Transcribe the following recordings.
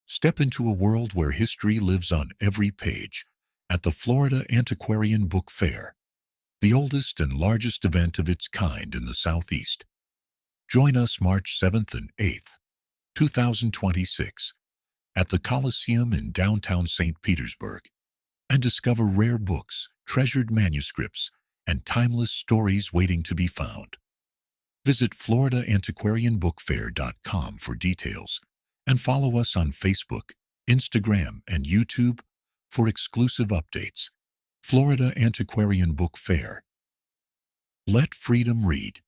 Step into a world where history lives on every page at the Florida Antiquarian Book Fair, the oldest and largest event of its kind in the Southeast. Join us March 7th and 8th, 2026, at the Coliseum in downtown St. Petersburg, and discover rare books, treasured manuscripts, and timeless stories waiting to be found. Visit FloridaAntiquarianBookFair.com for details and follow us on Facebook, Instagram, and YouTube for exclusive updates. Florida Antiquarian Book Fair. Let freedom read.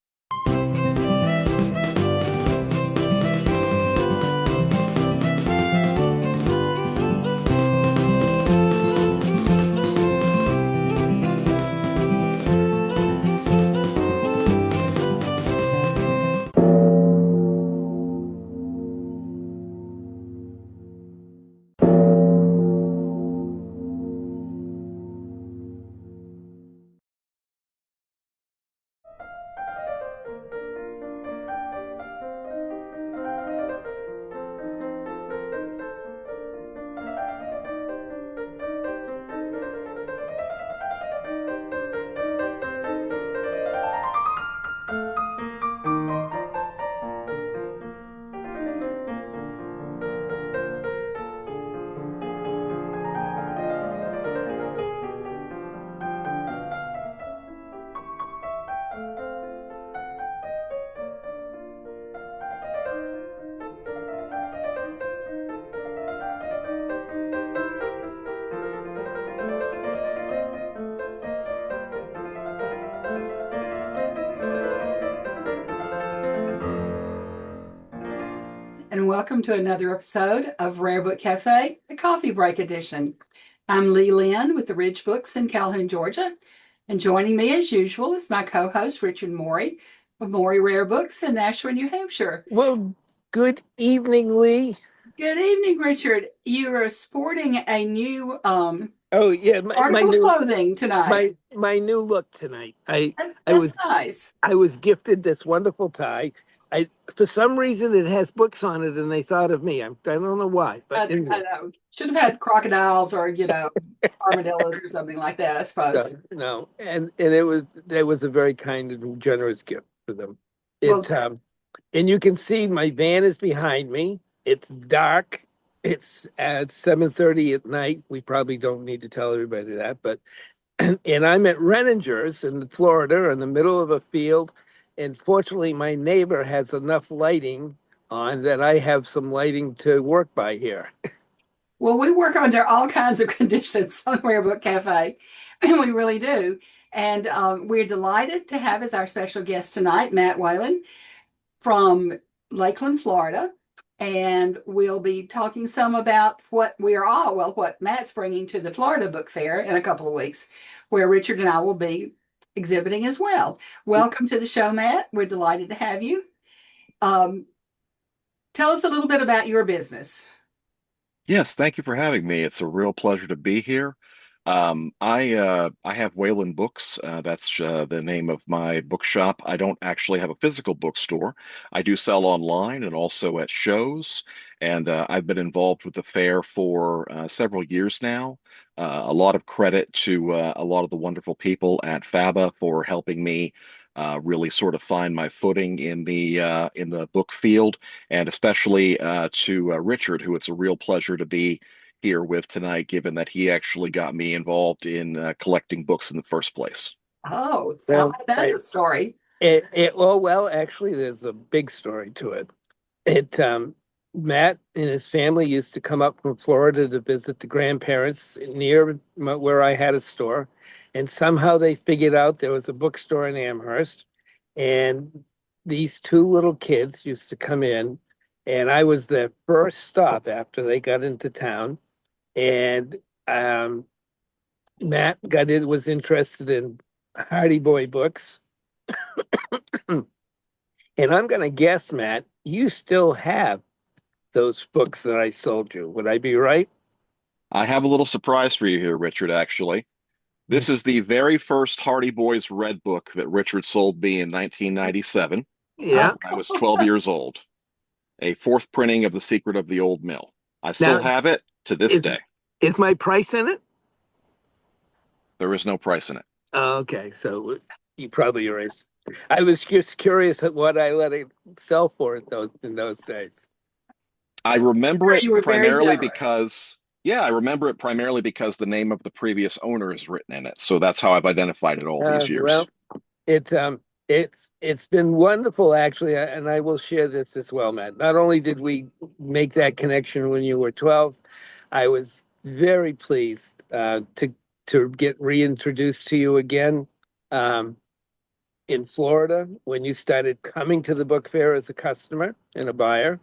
And welcome to another episode of Rare Book Cafe, the coffee break edition. I'm Linn with the Ridge Books in Calhoun, Georgia, and joining me as usual is my co-host Richard Mori of Mori Rare Books in Nashua, New Hampshire. Well, good evening, Lee. Good evening, Richard. You are sporting a new my new clothing tonight. my new look tonight. That's nice. I was gifted this wonderful tie. For some reason it has books on it, and they thought of me. I don't know why, but anyway. I know. Should have had crocodiles or armadillos or something like that, I suppose. No, and it was a very kind and generous gift for them. And you can see my van is behind me. It's dark. It's at 7:30 at night. We probably don't need to tell everybody that, but and I'm at Renninger's in Florida in the middle of a field. And fortunately, my neighbor has enough lighting on that I have some lighting to work by here. Well, we work under all kinds of conditions on Rare Book Cafe, and we really do. And we're delighted to have as our special guest tonight, Matt Whalon from Lakeland, Florida. And we'll be talking some about what Matt's bringing to the Florida Book Fair in a couple of weeks, where Richard and I will be exhibiting as well. Welcome to the show, Matt. We're delighted to have you. Tell us a little bit about your business. Yes, thank you for having me. It's a real pleasure to be here. I have Whalon Books. That's the name of my bookshop. I don't actually have a physical bookstore. I do sell online and also at shows. And I've been involved with the fair for several years now. A lot of credit to a lot of the wonderful people at FABA for helping me really sort of find my footing in the book field, and especially to Richard, who it's a real pleasure to be here with tonight, given that he actually got me involved in collecting books in the first place. Oh, well, that's a story. Actually, there's a big story to it. Matt and his family used to come up from Florida to visit the grandparents near where I had a store, and somehow they figured out there was a bookstore in Amherst, and these two little kids used to come in, and I was their first stop after they got into town. And Matt was interested in Hardy Boy books. And I'm going to guess, Matt, you still have those books that I sold you. Would I be right? I have a little surprise for you here, Richard, actually. This is the very first Hardy Boys Red book that Richard sold me in 1997. Yeah. I was 12 years old. A fourth printing of The Secret of the Old Mill. I still Now, have it to this is, day. is my price in it? There is no price in it. Oh, okay, so you probably erased. I was just curious at what I let it sell for in those days. I remember it You were very primarily generous. because, yeah, I remember it primarily because the name of the previous owner is written in it. So that's how I've identified it all these years. Well, it's it's been wonderful actually, and I will share this as well, Matt. Not only did we make that connection when you were 12, I was very pleased to get reintroduced to you again um, in Florida when you started coming to the book fair as a customer and a buyer.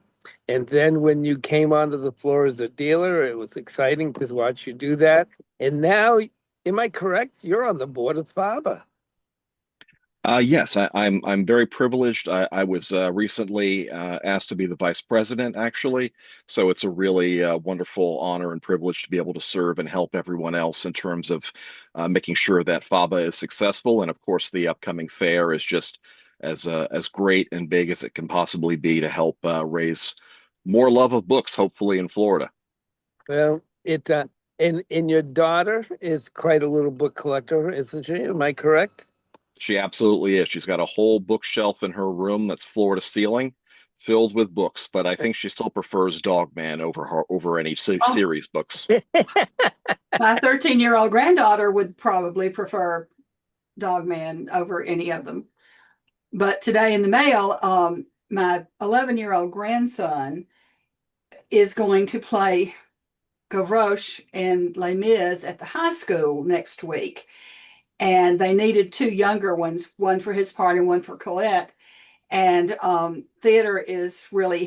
And then when you came onto the floor as a dealer, it was exciting to watch you do that. And now, am I correct? You're on the board of FABA. Yes, I'm very privileged. I was recently asked to be the vice president, actually. So it's a really wonderful honor and privilege to be able to serve and help everyone else in terms of making sure that FABA is successful. And of course, the upcoming fair is just as great and big as it can possibly be to help raise more love of books, hopefully in Florida. Well, and your daughter is quite a little book collector, isn't she? Am I correct? She absolutely is. She's got a whole bookshelf in her room that's floor to ceiling, filled with books. But I think she still prefers Dogman over any Oh, series books. my 13-year-old granddaughter would probably prefer Dogman over any of them. But today in the mail, my 11-year-old grandson is going to play Gavroche and Les Mis at the high school next week. And they needed two younger ones, one for his part and one for Colette. And theater is really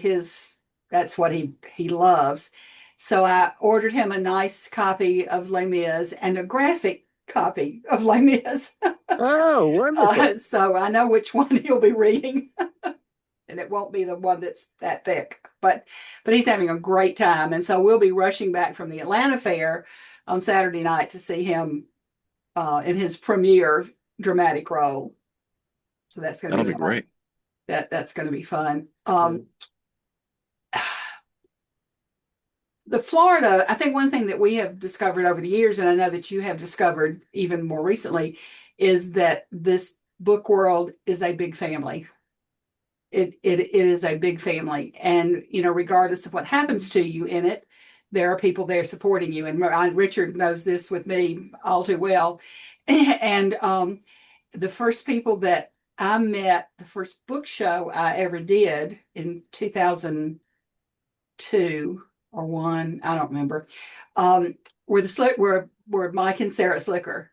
that's what he loves. So I ordered him a nice copy of Les Mis and a graphic copy of Les Mis. Oh, wonderful. So I know which one he'll be reading. And it won't be the one that's that thick, but he's having a great time. And so we'll be rushing back from the Atlanta Fair on Saturday night to see him in his premiere dramatic role. So that's going to That'll be be fun. great. That's going to be fun. The Florida, I think one thing that we have discovered over the years, and I know that you have discovered even more recently, is that this book world is a big family. It is a big family, and regardless of what happens to you in it, there are people there supporting you. And Richard knows this with me all too well. And the first people that I met, the first book show I ever did in 2002 or one, I don't remember, were Mike and Sarah Slicker.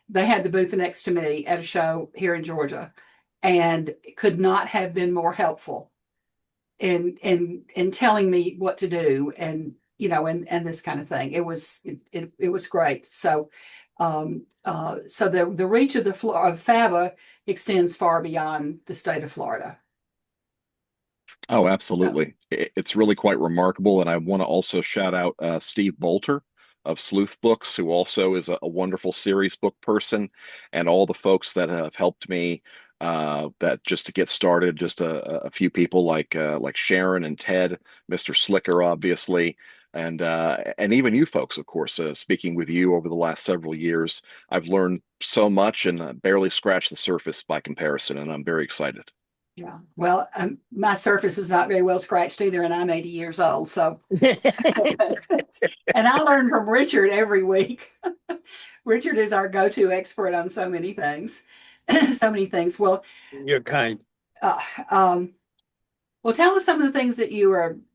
They had the booth next to me at a show here in Georgia, and could not have been more helpful in telling me what to do, and and this kind of thing. It was great. So so the reach of of FABA extends far beyond the state of Florida. Oh, So, absolutely. It's really quite remarkable. And I want to also shout out Steve Bolter of Sleuth Books, who also is a wonderful series book person, and all the folks that have helped me that just to get started, just a few people like Sharon and Ted, Mr. Slicker, obviously. And even you folks, of course, speaking with you over the last several years, I've learned so much and barely scratched the surface by comparison, and I'm very excited. yeah. Well, my surface is not very well scratched either, and I'm 80 years old. So, and I learn from Richard every week. Richard is our go-to expert on so many things, so many things. Well, You're kind. uh, um, well, tell us some of the things that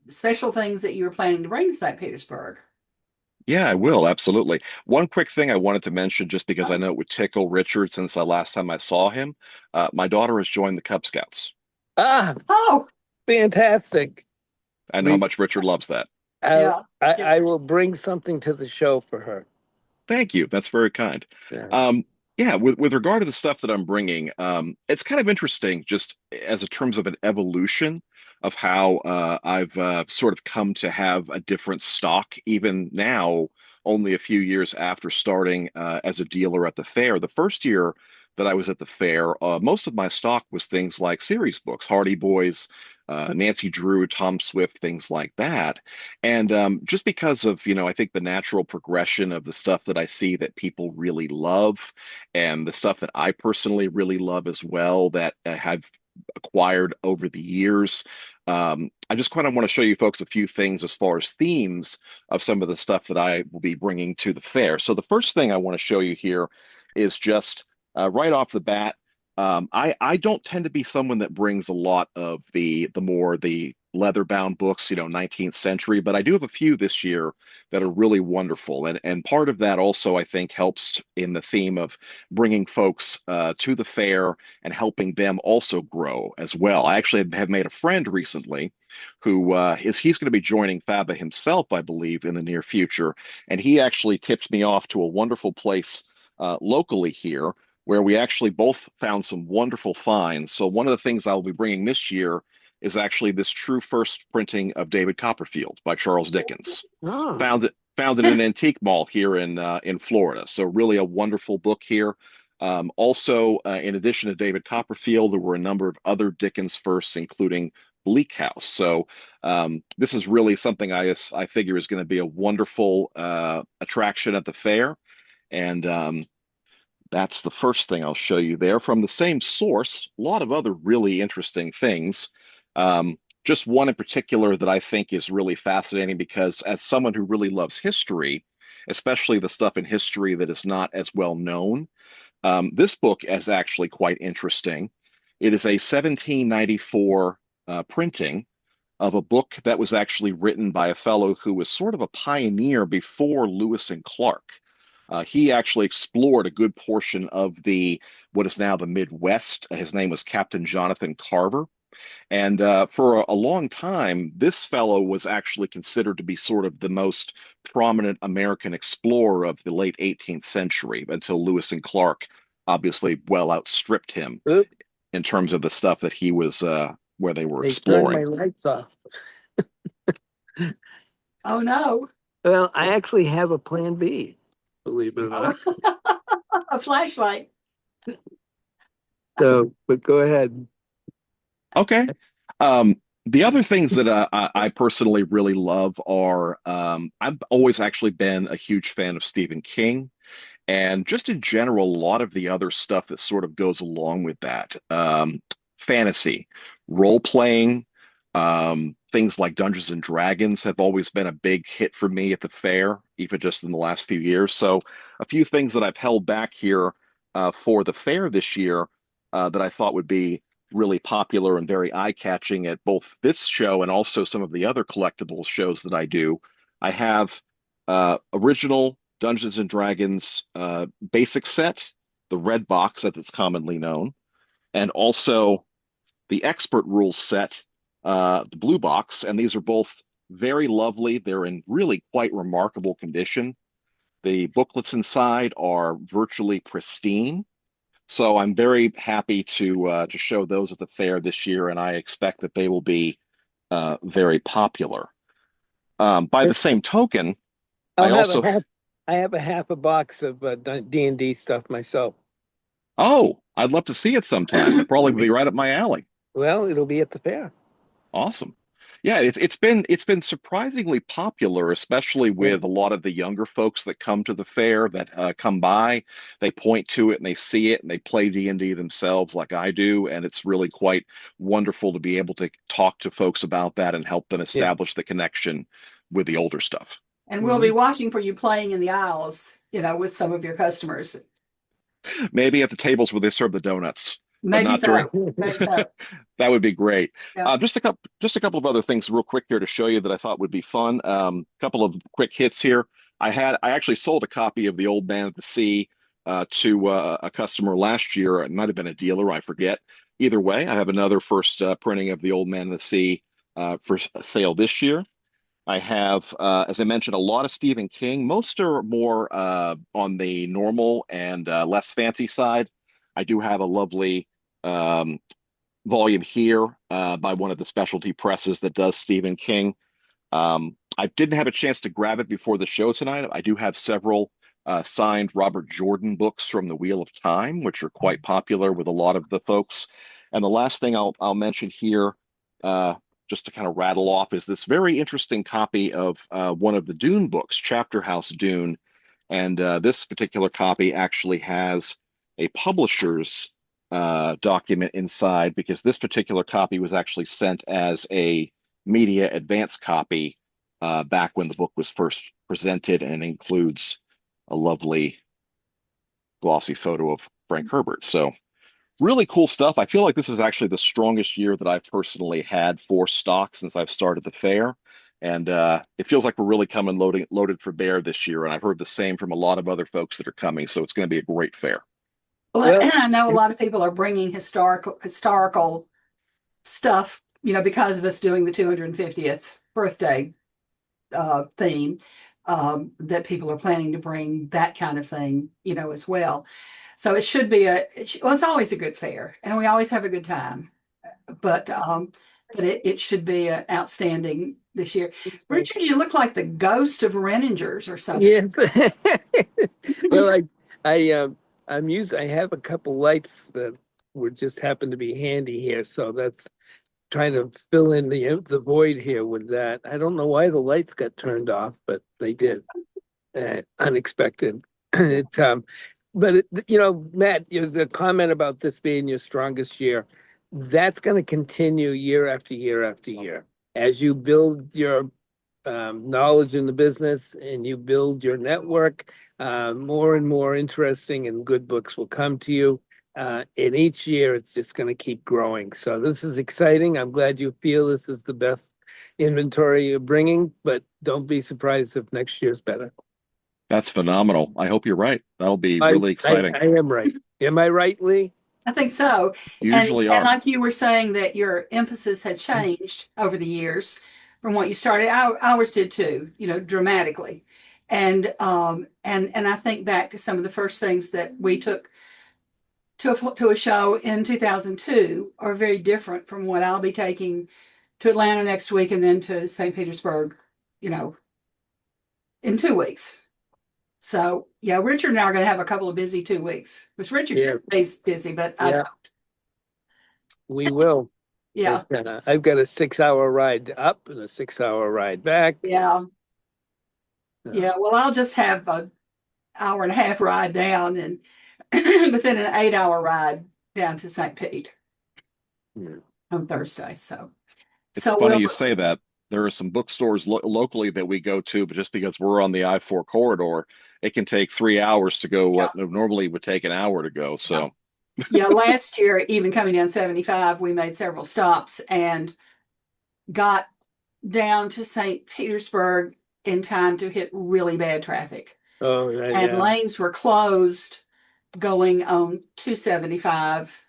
special things that you were planning to bring to St. Petersburg. Yeah, I will. Absolutely. One quick thing I wanted to mention, just because I Oh, know it would tickle Richard since the last time I saw him. My daughter has joined the Cub Scouts. Ah, oh, fantastic. I know how We, much Richard loves that. yeah, yeah. I will bring something to the show for her. Thank you. That's very kind. Yeah. Yeah, with regard to the stuff that I'm bringing, it's kind of interesting just as a terms of an evolution of how I've sort of come to have a different stock, even now, only a few years after starting as a dealer at the fair. The first year that I was at the fair, most of my stock was things like series books, Hardy Boys, Nancy Drew, Tom Swift, things like that. And just because of, I think the natural progression of the stuff that I see that people really love and the stuff that I personally really love as well that have acquired over the years. I just kind of want to show you folks a few things as far as themes of some of the stuff that I will be bringing to the fair. So the first thing I want to show you here is just right off the bat. I don't tend to be someone that brings a lot of the leather bound books, 19th century, but I do have a few this year that are really wonderful. And part of that also, I think, helps in the theme of bringing folks to the fair and helping them also grow as well. I actually have made a friend recently who he's going to be joining FABA himself, I believe, in the near future. And he actually tipped me off to a wonderful place locally here where we actually both found some wonderful finds. So one of the things I'll be bringing this year is actually this true first printing of David Copperfield by Charles Dickens. Oh. Found in an antique mall here in Florida. So really a wonderful book here. Also, in addition to David Copperfield, there were a number of other Dickens firsts, including Bleak House. So this is really something I figure is going to be a wonderful attraction at the fair. And that's the first thing I'll show you there. From the same source, a lot of other really interesting things. Just one in particular that I think is really fascinating because as someone who really loves history, especially the stuff in history that is not as well known, this book is actually quite interesting. It is a 1794 printing of a book that was actually written by a fellow who was sort of a pioneer before Lewis and Clark. He actually explored a good portion of what is now the Midwest. His name was Captain Jonathan Carver. And for a long time, this fellow was actually considered to be sort of the most prominent American explorer of the late 18th century until Lewis and Clark obviously well outstripped him in terms of the stuff that he was where they were exploring. Turned my lights off. Oh, no. Well, I actually have a plan B, believe it or not. A flashlight. So, but go ahead. Okay. The other things that I personally really love are I've always actually been a huge fan of Stephen King. And just in general, a lot of the other stuff that sort of goes along with that. Fantasy, role playing, things like Dungeons and Dragons have always been a big hit for me at the fair, even just in the last few years. So, a few things that I've held back here for the fair this year that I thought would be really popular and very eye-catching at both this show and also some of the other collectibles shows that I do. I have original Dungeons and Dragons basic set, the red box as it's commonly known, and also the expert rules set, the blue box. And these are both very lovely. They're in really quite remarkable condition. The booklets inside are virtually pristine. So I'm very happy to show those at the fair this year, and I expect that they will be very popular. By the same token, I have a half a box of D&D stuff myself. I'd love to see it sometime. It'd probably be right up my alley. Well, it'll be at the fair. Awesome. Yeah, it's been surprisingly popular, especially with a lot of the younger folks that come to the fair that come by. They point to it and they see it and they play D&D themselves like I do, and it's really quite wonderful to be able to talk to folks about that and help them establish the connection with the older stuff. And we'll be watching for you playing in the aisles, with some of your customers. Maybe at the tables where they serve the donuts. Maybe so. That would be great. Yeah. Just a couple of other things real quick here to show you that I thought would be fun. Couple of quick hits here. I actually sold a copy of The Old Man at the Sea to a customer last year. It might have been a dealer, I forget. Either way, I have another first printing of The Old Man at the Sea for sale this year. I have, as I mentioned, a lot of Stephen King. Most are more on the normal and less fancy side. I do have a lovely volume here by one of the specialty presses that does Stephen King. I didn't have a chance to grab it before the show tonight. I do have several signed Robert Jordan books from the Wheel of Time, which are quite popular with a lot of the folks. And the last thing I'll mention here just to kind of rattle off, is this very interesting copy of one of the Dune books, Chapter House Dune. And this particular copy actually has a publisher's document inside, because this particular copy was actually sent as a media advance copy back when the book was first presented, and includes a lovely glossy photo of Frank Herbert. So really cool stuff. I feel like this is actually the strongest year that I've personally had for stock since I've started the fair. And it feels like we're really coming loaded for bear this year. And I've heard the same from a lot of other folks that are coming. So it's going to be a great fair. Well, I know a lot of people are bringing historical stuff, because of us doing the 250th birthday theme, that people are planning to bring that kind of thing, as well. So it should be it's always a good fair, and we always have a good time. But it should be outstanding this year. Richard, you look like the ghost of Renninger's or something. Yes. Well, I have a couple lights that just happen to be handy here, so that's trying to fill in the void here with that. I don't know why the lights got turned off, but they did. Unexpected. But Matt, the comment about this being your strongest year, that's going to continue year after year after year as you build your knowledge in the business and you build your network. More and more interesting and good books will come to you. And each year it's just going to keep growing. So this is exciting. I'm glad you feel this is the best inventory you're bringing, but don't be surprised if next year's better. That's phenomenal. I hope you're right. That'll be really exciting. I am right. Am I right, Lee? I think so. Usually and are. like you were saying that your emphasis had changed over the years from what you started. Ours did too, dramatically. And I think back to some of the first things that we took to a show in 2002 are very different from what I'll be taking to Atlanta next week and then to St. Petersburg, in 2 weeks. So yeah, Richard and I are going to have a couple of busy 2 weeks, which Richard stays busy, but I don't. We will. Yeah. I've got a 6-hour ride up and a 6-hour ride back. Yeah. Yeah. Well, I'll just have an hour and a half ride down and but then an 8-hour ride down to St. Pete on Thursday. So it's funny you say that. There are some bookstores locally that we go to, but just because we're on the I-4 corridor, it can take 3 hours to go what normally would take an hour to go. So yeah, last year, even coming down 75, we made several stops and got down to St. Petersburg in time to hit really bad traffic. Oh, and lanes were closed going on 275,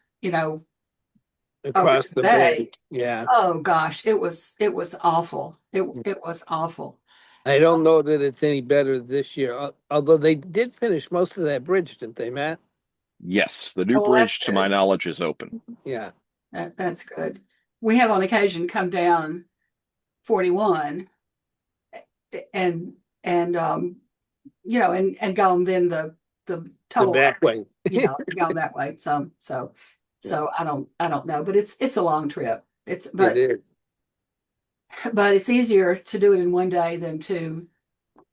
across the bay. Yeah. Oh gosh, it was awful. It was awful. I don't know that it's any better this year, although they did finish most of that bridge, didn't they, Matt? Yes, the new bridge, to my knowledge, is open. Yeah. That's good. We have on occasion come down 41 and gone then the total the back way. Gone that way. So I don't know, but it's a long trip. But it's easier to do it in one day than to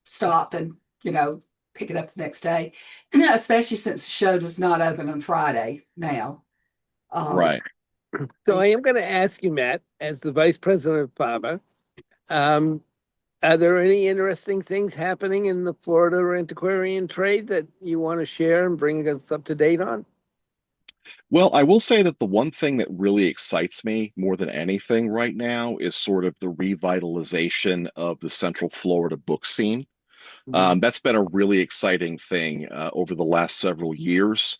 stop and pick it up the next day, especially since the show does not open on Friday now. Right. So I am going to ask you, Matt, as the vice president of FABA, are there any interesting things happening in the Florida antiquarian trade that you want to share and bring us up to date on? Well, I will say that the one thing that really excites me more than anything right now is sort of the revitalization of the Central Florida book scene. That's been a really exciting thing over the last several years.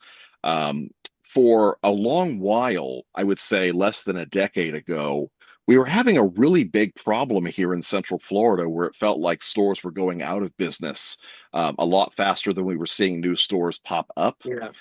For a long while, I would say less than a decade ago, we were having a really big problem here in Central Florida where it felt like stores were going out of business a lot faster than we were seeing new stores pop up. Yeah.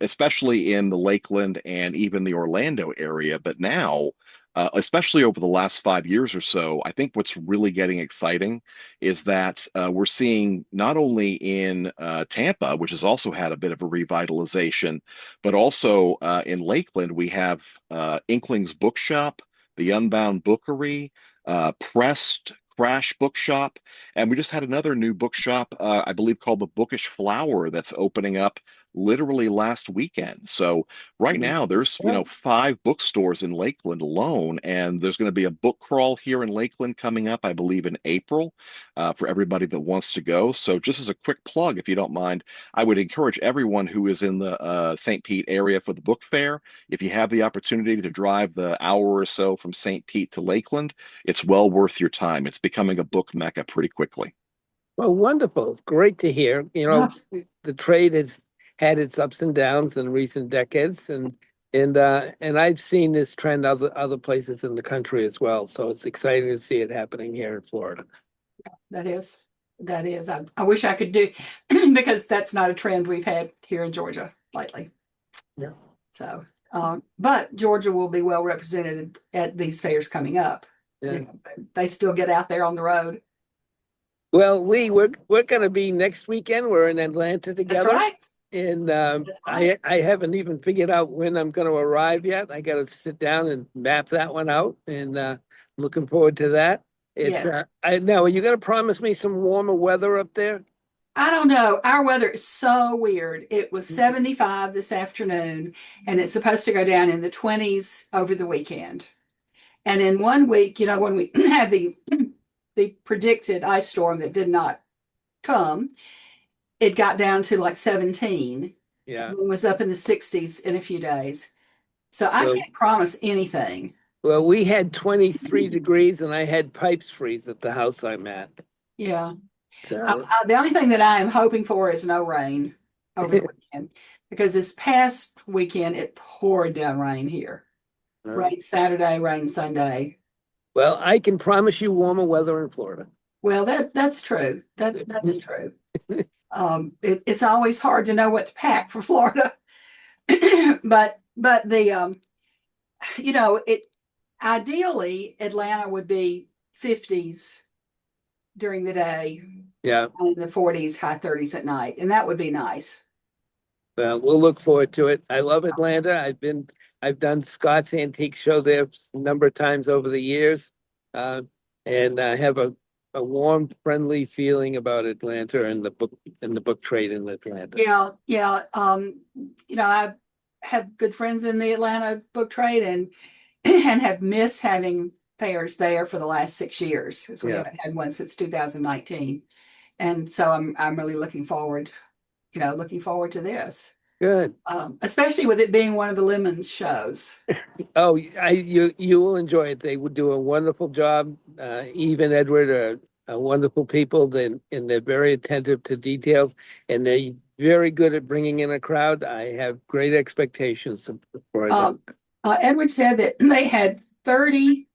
Especially in the Lakeland and even the Orlando area. But now, especially over the last 5 years or so, I think what's really getting exciting is that we're seeing not only in Tampa, which has also had a bit of a revitalization, but also in Lakeland, we have Inkling's Bookshop, the Unbound Bookery, Pressed, Crash Bookshop, and we just had another new bookshop, I believe called the Bookish Flower, that's opening up literally last weekend. So right now there's, Yeah. 5 bookstores in Lakeland alone, and there's going to be a book crawl here in Lakeland coming up, I believe in April, for everybody that wants to go. So just as a quick plug, if you don't mind, I would encourage everyone who is in the St. Pete area for the book fair, if you have the opportunity to drive the hour or so from St. Pete to Lakeland, it's well worth your time. It's becoming a book mecca pretty quickly. Well, wonderful. It's great to hear. The trade has had its ups and downs in recent decades, and I've seen this trend other places in the country as well. So it's exciting to see it happening here in Florida. That is. I wish I could do because that's not a trend we've had here in Georgia lately. Yeah. So, but Georgia will be well represented at these fairs coming up. Yeah. They still get out there on the road. Well, we're going to be next weekend. We're in Atlanta together. That's right. And That's right. I haven't even figured out when I'm going to arrive yet. I got to sit down and map that one out, and looking forward to that. Yes. Now, are you going to promise me some warmer weather up there? I don't know. Our weather is so weird. It was 75 this afternoon, and it's supposed to go down in the 20s over the weekend. And in 1 week, when we had the predicted ice storm that did not come, it got down to like 17. Yeah. It was up in the 60s in a few days. So I can't promise anything. Well, we had 23 degrees, and I had pipes freeze at the house I'm at. Yeah. So The only thing that I am hoping for is no rain over the weekend, because this past weekend it poured down rain here. Rain Saturday, rain Sunday. Well, I can promise you warmer weather in Florida. Well, that's true. That's true. It's always hard to know what to pack for Florida, but the it ideally Atlanta would be 50s during the day. Yeah. In the 40s, high 30s at night, and that would be nice. Well, we'll look forward to it. I love Atlanta. I've done Scott's Antique Show there a number of times over the years, and I have a warm, friendly feeling about Atlanta and the book trade in Atlanta. Yeah. I have good friends in the Atlanta book trade, and have missed having fairs there for the last 6 years. So we haven't had one since 2019, and so I'm really looking forward to this. Good. Especially with it being one of the Lemons shows. Oh, you will enjoy it. They would do a wonderful job. Eve and Edward are wonderful people, and they're very attentive to details, and they're very good at bringing in a crowd. I have great expectations for them. Edward said that they had 30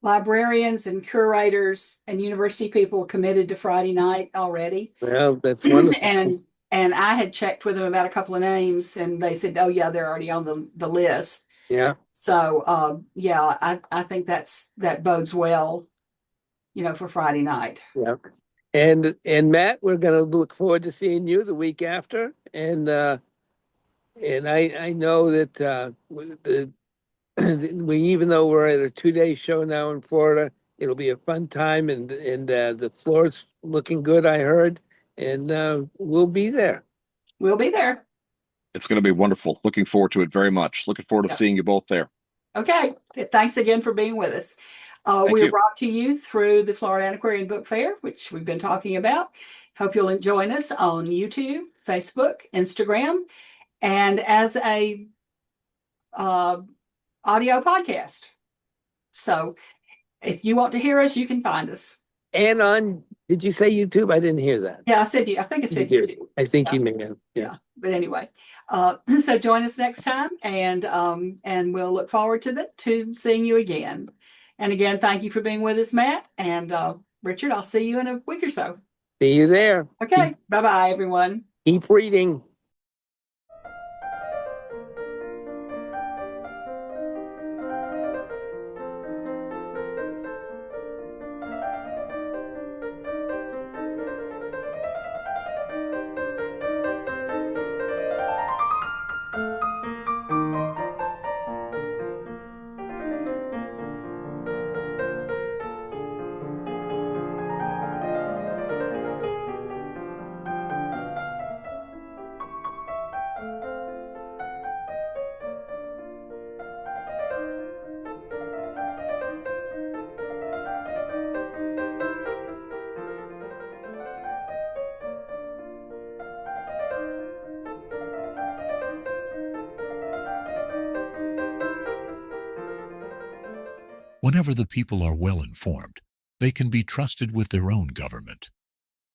librarians and curators and university people committed to Friday night already. Well, that's wonderful. And I had checked with them about a couple of names, and they said, "Oh yeah, they're already on the list." Yeah. So I think that bodes well, for Friday night. Yeah. And Matt, we're going to look forward to seeing you the week after, and I know that even though we're at a 2-day show now in Florida, it'll be a fun time, and the floor's looking good, I heard, and we'll be there. We'll be there. It's going to be wonderful. Looking forward to it very much. Looking forward to seeing you both there. Okay. Thanks again for being with us. We're brought to you through the Florida Antiquarian Book Fair, which we've been talking about. Hope you'll join us on YouTube, Facebook, Instagram, and as a audio podcast. So if you want to hear us, you can find us. And did you say YouTube? I didn't hear that. Yeah, I think I said YouTube. I think you may have. Yeah. But anyway, so join us next time, and we'll look forward to seeing you again. And again, thank you for being with us, Matt. And Richard, I'll see you in a week or so. See you there. Okay. Bye-bye, everyone. Keep reading. Whenever the people are well informed, they can be trusted with their own government.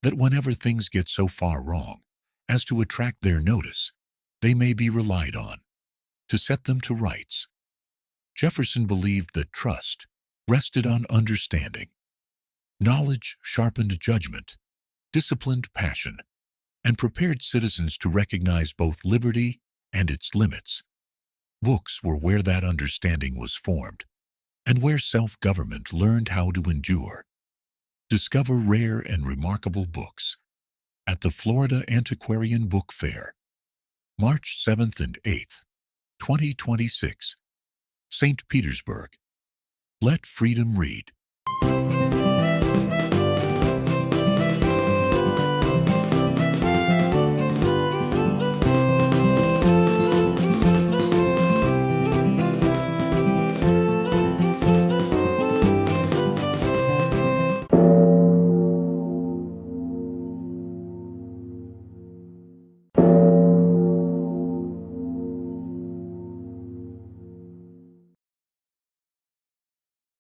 That whenever things get so far wrong as to attract their notice, they may be relied on to set them to rights. Jefferson believed that trust rested on understanding. Knowledge sharpened judgment, disciplined passion, and prepared citizens to recognize both liberty and its limits. Books were where that understanding was formed, and where self-government learned how to endure. Discover rare and remarkable books at the Florida Antiquarian Book Fair, March 7th and 8th, 2026, St. Petersburg. Let freedom read.